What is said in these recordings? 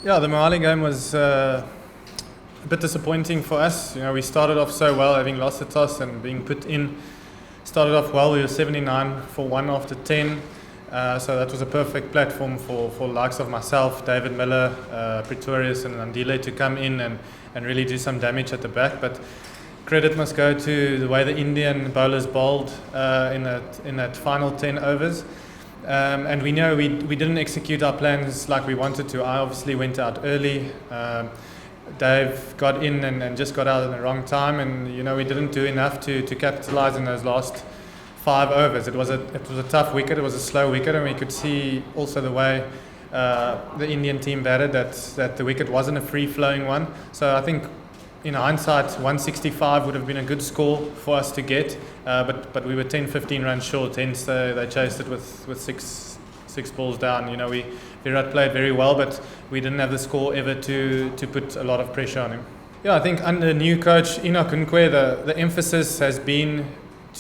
Yeah, the Mohali game was a bit disappointing for us. You know, we started off so well, having lost the toss and being put in. Started off well. We were 79 for 1 after 10. So that was a perfect platform for likes of myself, David Miller, Pretorius and Andile to come in and really do some damage at the back. But credit must go to the way the Indian bowlers bowled in that final 10 overs. And we know we didn't execute our plans like we wanted to. I obviously went out early. Dave got in and just got out at the wrong time, and you know we didn't do enough to capitalise in those last 5 overs. It was a tough wicket. It was a slow wicket, and we could see also the way the Indian team batted that the wicket wasn't a free flowing one. So I think in hindsight 165 would have been a good score for us to get, but we were 10-15 runs short, hence they chased it with six balls down. You know, Virat played very well, but we didn't have the score ever to put a lot of pressure on him. Yeah, I think under new coach Enoch Nkwe, the emphasis has been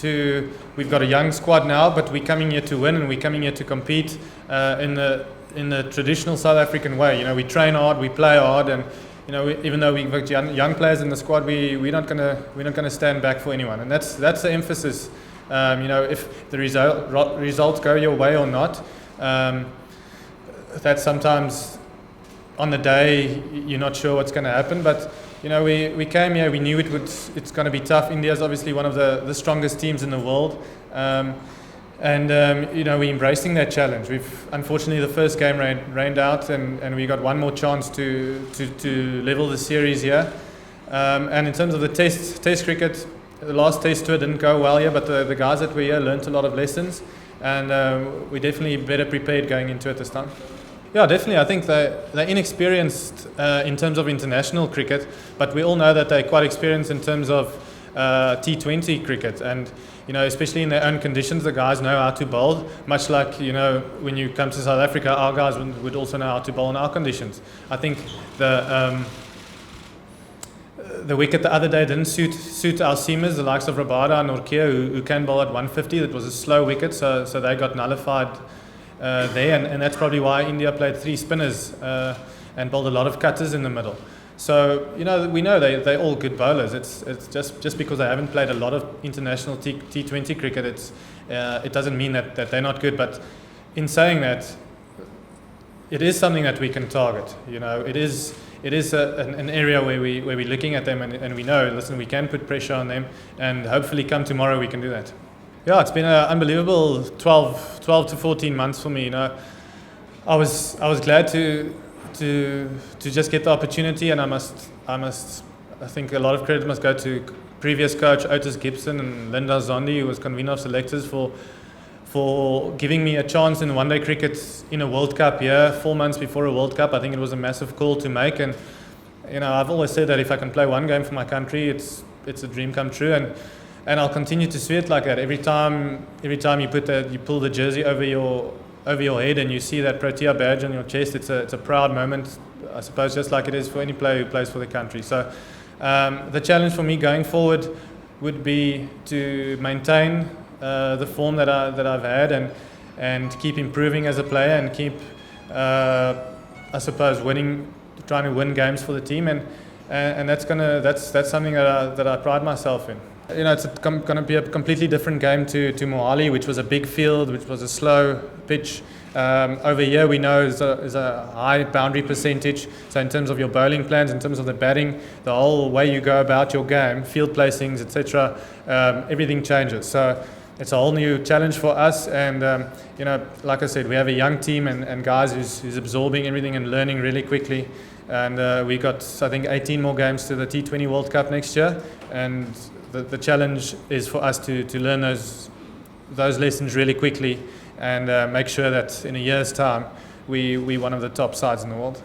we've got a young squad now, but we're coming here to win and we're coming here to compete in the traditional South African way. You know, we train hard, we play hard, and you know, even though we've got young players in the squad, we're not gonna stand back for anyone, and that's the emphasis. You know, if the results go your way or not, that sometimes on the day you're not sure what's going to happen. But you know, we came here, we knew it's going to be tough. India's obviously one of the strongest teams in the world, and you know, we're embracing that challenge. Unfortunately the first game rained out, and we got one more chance to level the series here. And in terms of the test cricket, the last test tour didn't go well here, but the guys that were here learnt a lot of lessons, and we're definitely better prepared going into it this time. Yeah, definitely. I think they're inexperienced in terms of international cricket, but we all know that they're quite experienced in terms of T20 cricket, and you know, especially in their own conditions, the guys know how to bowl. Much like, you know, when you come to South Africa, our guys would also know how to bowl in our conditions. I think the wicket the other day didn't suit our seamers, the likes of Rabada and Norkia, who can bowl at 150. It was a slow wicket, so they got nullified there, and that's probably why India played 3 spinners and bowled a lot of cutters in the middle. So you know, we know they're all good bowlers. It's just because they haven't played a lot of international T20 cricket, it doesn't mean that they're not good. But in saying that, it is something that we can target. You know, it is an area where we're looking at them and we know, listen, we can put pressure on them, and hopefully come tomorrow we can do that. Yeah, it's been an unbelievable 12 to 14 months for me. You know, I was glad to just get the opportunity, and I think a lot of credit must go to previous coach Otis Gibson and Linda Zondi, who was convener of selectors, for giving me a chance in one-day cricket in a World Cup here 4 months before a World Cup. I think it was a massive call to make, and you know, I've always said that if I can play one game for my country, it's a dream come true, and I'll continue to see it like that. Every time you pull the jersey over your head and you see that Protea badge on your chest, it's a proud moment, I suppose, just like it is for any player who plays for the country. So the challenge for me going forward would be to maintain the form that I've had and keep improving as a player, and keep I suppose trying to win games for the team, and that's something that I pride myself in. You know, it's going to be a completely different game to Mohali, which was a big field, which was a slow pitch. Over here, we know is a high boundary percentage. So in terms of your bowling plans, in terms of the batting, the whole way you go about your game, field placings, etc., everything changes. So it's a whole new challenge for us, and you know, like I said, we have a young team and guys who's absorbing everything and learning really quickly. And we got, I think, 18 more games to the T20 World Cup next year, and the challenge is for us to learn those lessons really quickly, and make sure that in a year's time we're one of the top sides in the world.